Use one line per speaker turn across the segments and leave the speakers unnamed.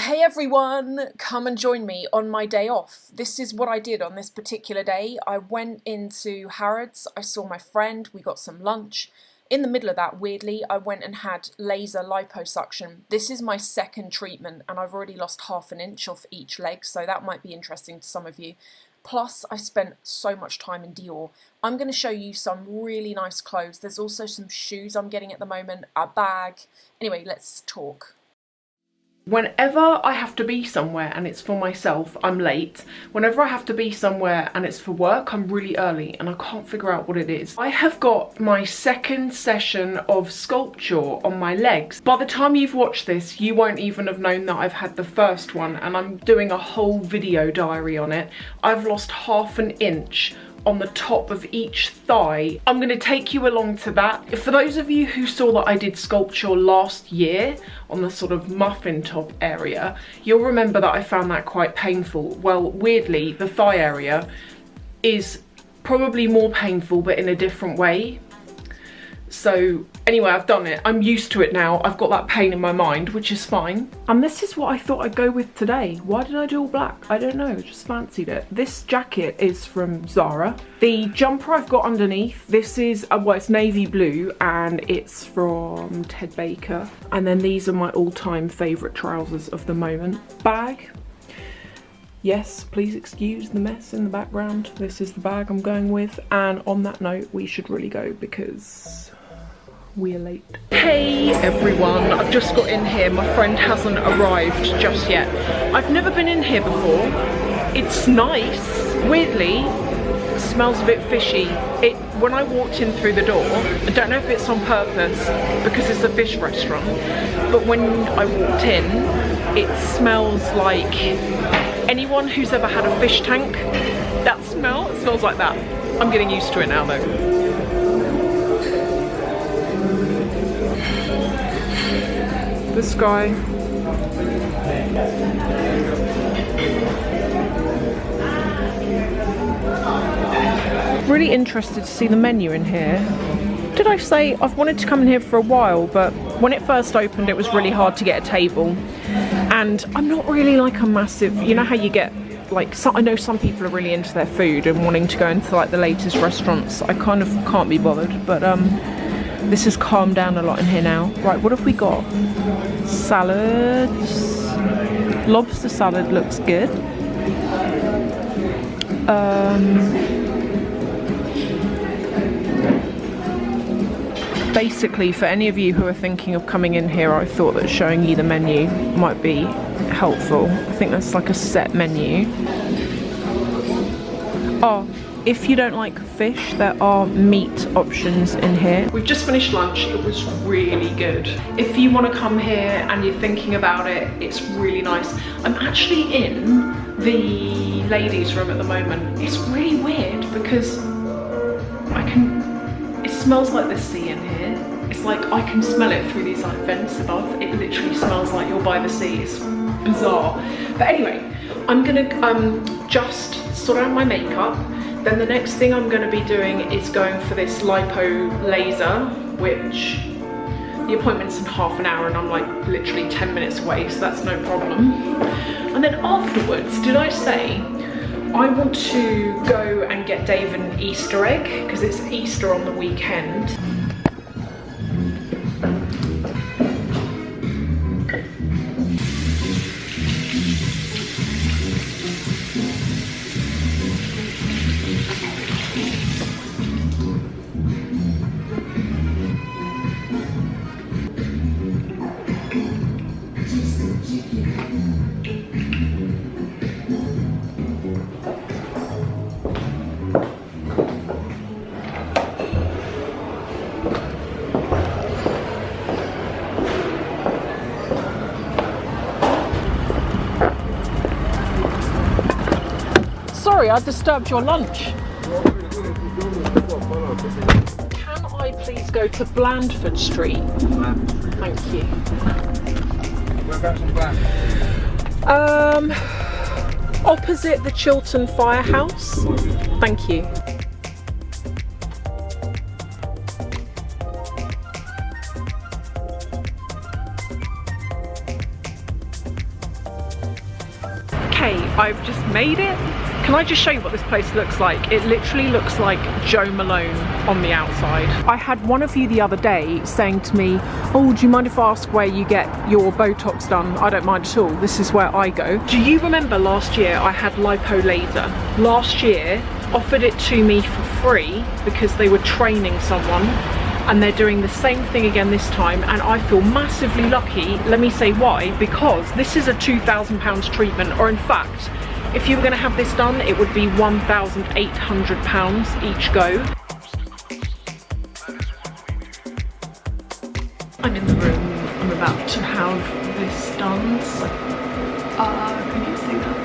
Hey everyone, come and join me on my day off. This is what I did on this particular day. I went into Harrods, I saw my friend, we got some lunch. In the middle of that, weirdly, I went and had laser liposuction. This is my second treatment and I've already lost ½ an inch off each leg, so that might be interesting to some of you. Plus, I spent so much time in Dior. I'm going to show you some really nice clothes. There's also some shoes I'm getting at the moment, a bag. Anyway, let's talk.
Whenever I have to be somewhere and it's for myself, I'm late. Whenever I have to be somewhere and it's for work, I'm really early and I can't figure out what it is. I have got my second session of Sculpsure on my legs. By the time you've watched this, you won't even have known that I've had the first one, and I'm doing a whole video diary on it. I've lost ½ an inch on the top of each thigh. I'm going to take you along to that. For those of you who saw that I did Sculpsure last year on the sort of muffin top area, you'll remember that I found that quite painful. Well, weirdly, the thigh area is probably more painful, but in a different way. So anyway, I've done it. I'm used to it now. I've got that pain in my mind, which is fine. And this is what I thought I'd go with today. Why did I do all black? I don't know, just fancied it. This jacket is from Zara. The jumper I've got underneath, this is, well, it's navy blue and it's from Ted Baker. And then these are my all-time favourite trousers of the moment. Bag. Yes, please excuse the mess in the background. This is the bag I'm going with. And on that note, we should really go because we're late. Hey everyone, I've just got in here. My friend hasn't arrived just yet. I've never been in here before. It's nice. Weirdly, it smells a bit fishy. When I walked in through the door, I don't know if it's on purpose because it's a fish restaurant, but when I walked in, it smells like anyone who's ever had a fish tank. That smell, it smells like that. I'm getting used to it now though. This guy. Really interested to see the menu in here. Did I say I've wanted to come in here for a while, but when it first opened it was really hard to get a table. And I'm not really like a massive, you know how you get like, I know some people are really into their food and wanting to go into like the latest restaurants. I kind of can't be bothered, but this has calmed down a lot in here now. Right, what have we got? Salads. Lobster salad looks good. Basically, for any of you who are thinking of coming in here, I thought that showing you the menu might be helpful. I think that's like a set menu. Oh, if you don't like fish, there are meat options in here. We've just finished lunch, it was really good. If you want to come here and you're thinking about it, it's really nice. I'm actually in the ladies' room at the moment. It's really weird because it smells like the sea in here. It's like I can smell it through these like vents above. It literally smells like you're by the sea. It's bizarre. But anyway, I'm gonna just sort out my makeup. Then the next thing I'm going to be doing is going for this Lipo Laser, which the appointment's in ½ an hour and I'm like literally 10 minutes away, so that's no problem. And then afterwards, did I say I want to go and get Dave an Easter egg because it's Easter on the weekend. Sorry, I disturbed your lunch. Can I please go to Blandford Street? Thank you.
Whereabouts in Blandford?
Opposite the Chiltern Firehouse. Thank you. Okay, I've just made it. Can I just show you what this place looks like? It literally looks like Joe Malone on the outside. I had one of you the other day saying to me, oh, do you mind if I ask where you get your Botox done? I don't mind at all. This is where I go. Do you remember last year I had Lipo Laser? Last year, offered it to me for free because they were training someone, and they're doing the same thing again this time, and I feel massively lucky. Let me say why. Because this is a £2,000 treatment, or in fact, if you were going to have this done, it would be £1,800 each go. I'm in the room. I'm about to have this done. Can you see that?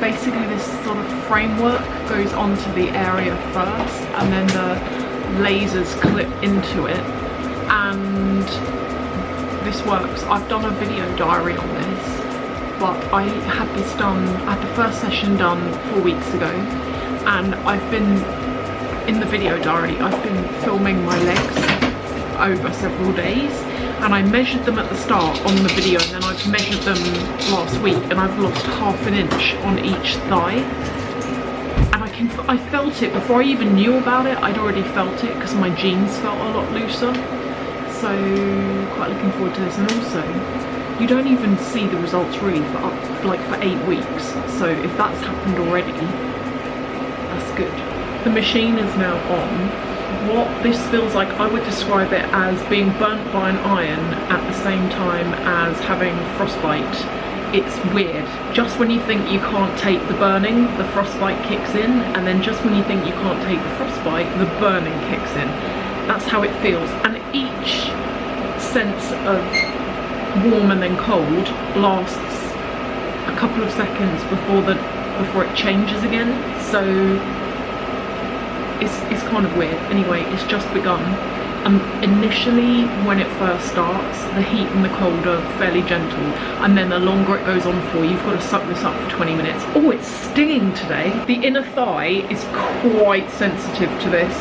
Basically, this sort of framework goes onto the area first, and then the lasers clip into it, and this works. I've done a video diary on this, but I had this done, I had the first session done 4 weeks ago, and I've been, in the video diary, I've been filming my legs over several days, and I measured them at the start on the video, and then I've measured them last week, and I've lost ½ an inch on each thigh. And I felt it before I even knew about it. I'd already felt it because my jeans felt a lot looser. So quite looking forward to this. And also, you don't even see the results really for for 8 weeks. So if that's happened already, that's good. The machine is now on. What this feels like, I would describe it as being burnt by an iron at the same time as having frostbite. It's weird. Just when you think you can't take the burning, the frostbite kicks in, and then just when you think you can't take the frostbite, the burning kicks in. That's how it feels. And each sense of warm and then cold lasts a couple of seconds before it changes again. So it's kind of weird. Anyway, it's just begun. Initially, when it first starts, the heat and the cold are fairly gentle, and then the longer it goes on for, you've got to suck this up for 20 minutes. Oh, it's stinging today. The inner thigh is quite sensitive to this.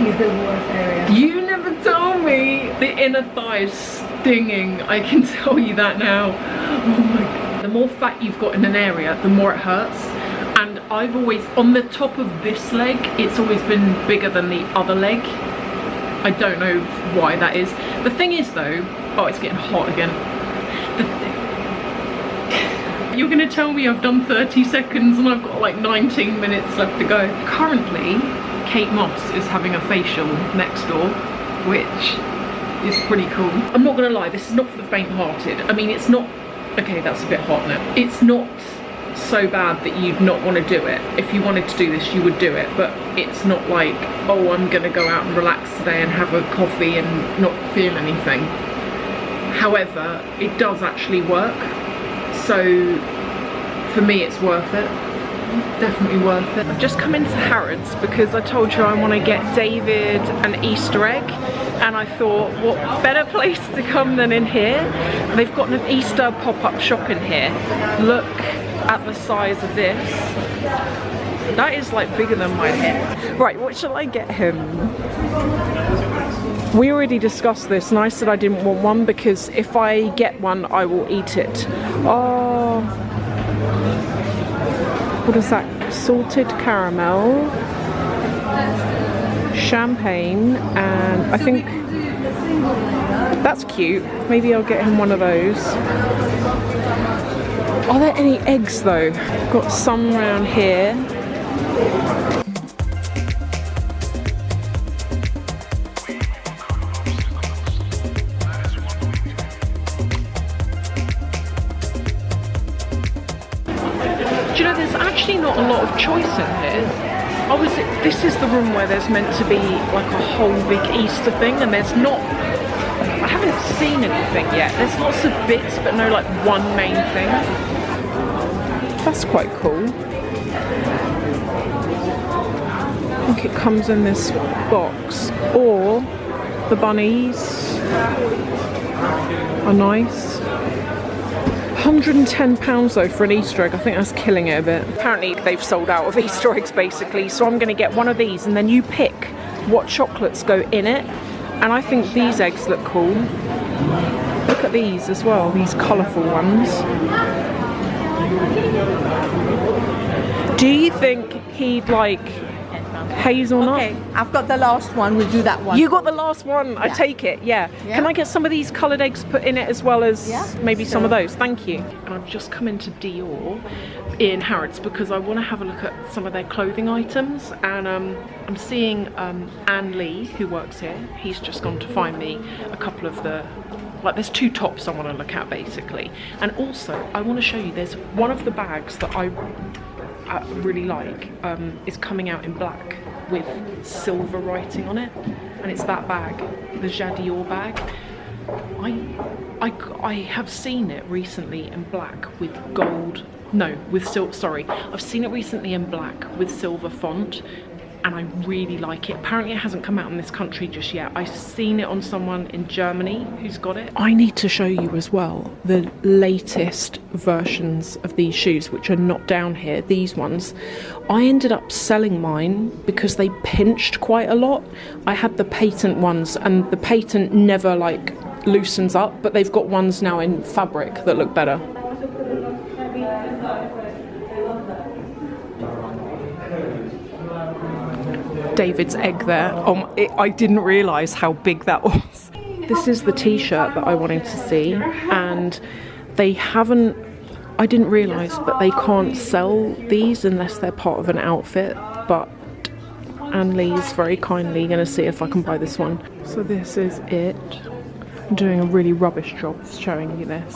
Is the worst area.
You never told me. The inner thigh is stinging. I can tell you that now. Oh my god. The more fat you've got in an area, the more it hurts. And I've always, on the top of this leg, it's always been bigger than the other leg. I don't know why that is. The thing is though, oh, it's getting hot again. You're gonna tell me I've done 30 seconds and I've got like 19 minutes left to go. Currently, Kate Moss is having a facial next door, which is pretty cool. I'm not gonna lie, this is not for the faint-hearted. I mean, it's not, okay, that's a bit hot now. It's not so bad that you'd not want to do it. If you wanted to do this, you would do it, but it's not like, oh, I'm gonna go out and relax today and have a coffee and not feel anything. However, it does actually work, so for me it's worth it. Definitely worth it. I've just come into Harrods because I told you I want to get David an Easter egg, and I thought, what better place to come than in here? They've got an Easter pop-up shop in here. Look at the size of this. That is like bigger than my head. Right, what shall I get him? We already discussed this, and I said I didn't want one because if I get one I will eat it. Oh, what is that? Salted caramel, champagne, and I think that's cute. Maybe I'll get him one of those. Are there any eggs though? Got some around here. Do you know, there's actually not a lot of choice in here. This is the room where there's meant to be like a whole big Easter thing, and there's not. I haven't seen anything yet. There's lots of bits, but no like one main thing. That's quite cool. I think it comes in this box, or the bunnies are nice. £110 though for an Easter egg. I think that's killing it a bit. Apparently they've sold out of Easter eggs basically, so I'm going to get one of these, and then you pick what chocolates go in it. And I think these eggs look cool. Look at these as well, these colourful ones. Do you think he'd like hazelnut?
Okay, I've got the last one. We'll do that one.
You got the last one. I take it. Yeah.
Yeah.
Can I get some of these coloured eggs put in it as well as maybe some of
Sure.
those? Thank you. And I've just come into Dior in Harrods because I want to have a look at some of their clothing items, and I'm seeing Anne Lee, who works here. He's just gone to find me a couple of the, like, there's 2 tops I want to look at basically, and also I want to show you, there's one of the bags that I really like is coming out in black with silver writing on it, and it's that bag, the Dior bag. I have seen it recently in black with gold, no, with silver, sorry, I've seen it recently in black with silver font, and I really like it. Apparently it hasn't come out in this country just yet. I've seen it on someone in Germany who's got it. I need to show you as well the latest versions of these shoes, which are not down here, these ones. I ended up selling mine because they pinched quite a lot. I had the patent ones, and the patent never like loosens up, but they've got ones now in fabric that look better. David's egg there. I didn't realise how big that was. This is the t-shirt that I wanted to see, and they haven't, I didn't realise, but they can't sell these unless they're part of an outfit, but Anne Lee's very kindly going to see if I can buy this one. So this is it. I'm doing a really rubbish job showing you this.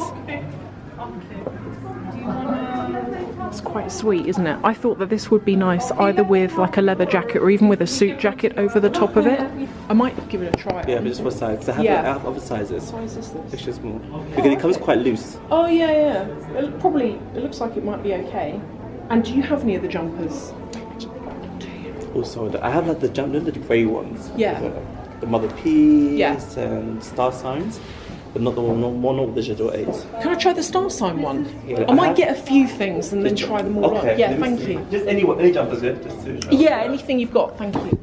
It's quite sweet, isn't it? I thought that this would be nice either with like a leather jacket or even with a suit jacket over the top of it. I might give it a try.
Yeah, but just what size? Because I have other sizes.
What size is this?
Extra small. Because it comes quite loose.
Oh yeah. It looks like it might be okay. And do you have any of the jumpers?
Also, I have like the grey ones.
Yeah.
The mother peas
Yeah.
and star signs, but not the one of the Shadow 8.
Can I try the star sign one?
Yeah,
I might get a few things and then try them all
okay,
up. Yeah,
let me
thank
see.
you.
Just any jumpers good? Just to
Yeah, anything you've got, thank you.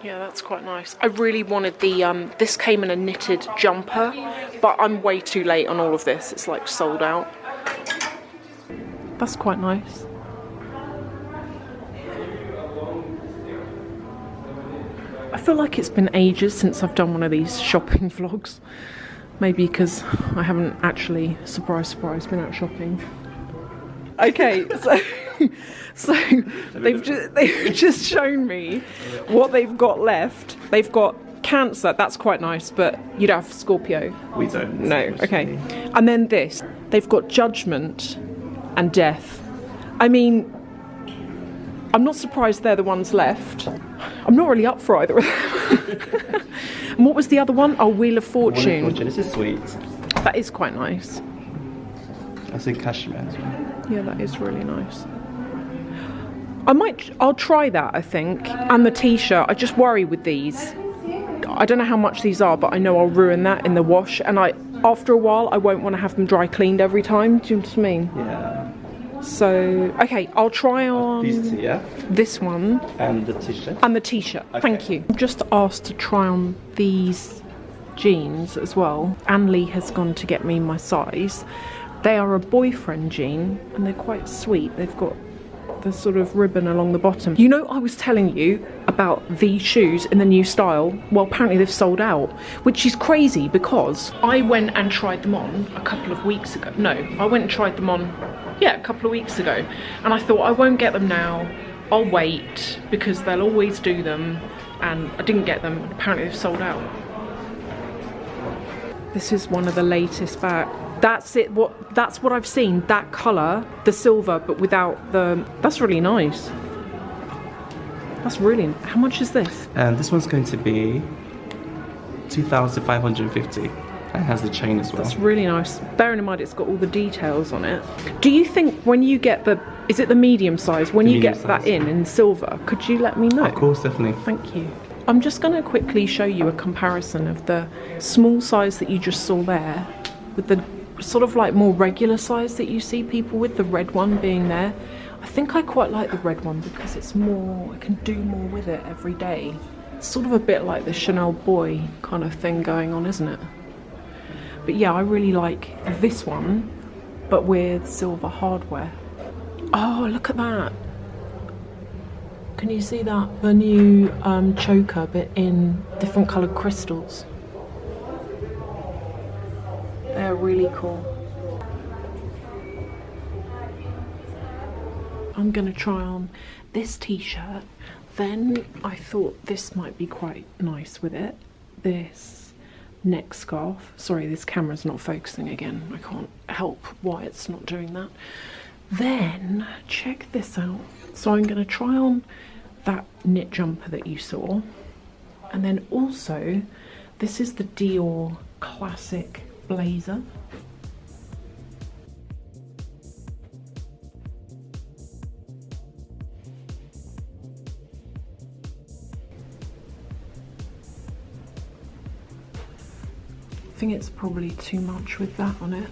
Yeah, that's quite nice. I really wanted the, this came in a knitted jumper, but I'm way too late on all of this. It's like sold out. That's quite nice. I feel like it's been ages since I've done one of these shopping vlogs. Maybe because I haven't actually, surprise, surprise, been out shopping. Okay, so they've just shown me what they've got left. They've got Cancer, that's quite nice, but you don't have Scorpio.
We don't.
No, okay. And then this, they've got Judgment and Death. I mean, I'm not surprised they're the ones left. I'm not really up for either of them. And what was the other one? Oh, Wheel of Fortune.
Wheel of Fortune. This is sweet.
That is quite nice.
I say cashmere as well.
Yeah, that is really nice. I'll try that, I think. And the t-shirt, I just worry with these. I don't know how much these are, but I know I'll ruin that in the wash. And after a while, I won't want to have them dry cleaned every time. Do you know what I mean?
Yeah.
So, okay, I'll try on
These two, yeah?
this one.
And the t-shirt.
And the t-shirt,
Okay.
Thank you. I'm just asked to try on these jeans as well. Anne Lee has gone to get me my size. They are a boyfriend jean, and they're quite sweet. They've got the sort of ribbon along the bottom. You know, I was telling you about these shoes in the new style. Well, apparently they've sold out, which is crazy because I went and tried them on a couple of weeks ago. No, I went and tried them on, yeah, a couple of weeks ago. And I thought I won't get them now. I'll wait because they'll always do them. And I didn't get them. Apparently they've sold out. This is one of the latest bags. That's it. That's what I've seen. That colour, the silver, but without the. That's really nice. That's really. How much is this?
And this one's going to be 2,550. And it has the chain as well.
That's really nice. Bearing in mind it's got all the details on it. Do you think when you get the, is it the medium size? When you get that in silver, could you let me know?
Of course, definitely.
Thank you. I'm just going to quickly show you a comparison of the small size that you just saw there with the sort of like more regular size that you see people with, the red one being there. I think I quite like the red one because it's more, I can do more with it every day. It's sort of a bit like the Chanel boy kind of thing going on, isn't it? But yeah, I really like this one but with silver hardware. Oh, look at that. Can you see that? The new choker, but in different coloured crystals. They're really cool. I'm gonna try on this t-shirt. Then I thought this might be quite nice with it. This neck scarf. Sorry, this camera's not focusing again. I can't help why it's not doing that. Then, check this out. So I'm gonna try on that knit jumper that you saw. And then also, this is the Dior classic blazer. I think it's probably too much with that on it.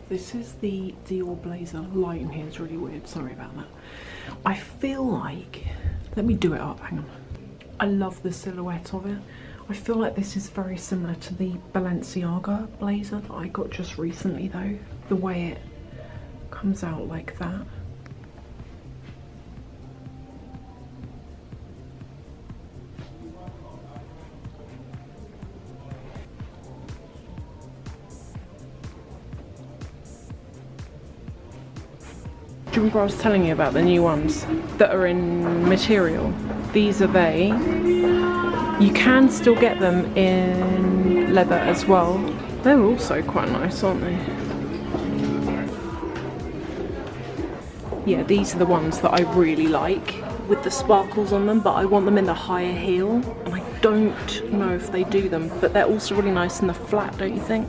This is the Dior blazer. Lighting here is really weird, sorry about that. I feel like, let me do it up, hang on. I love the silhouette of it. I feel like this is very similar to the Balenciaga blazer that I got just recently though. The way it comes out like that. Do you remember I was telling you about the new ones that are in material? These are they. You can still get them in leather as well. They're also quite nice, aren't they? Yeah, these are the ones that I really like with the sparkles on them, but I want them in the higher heel, and I don't know if they do them, but they're also really nice in the flat, don't you think?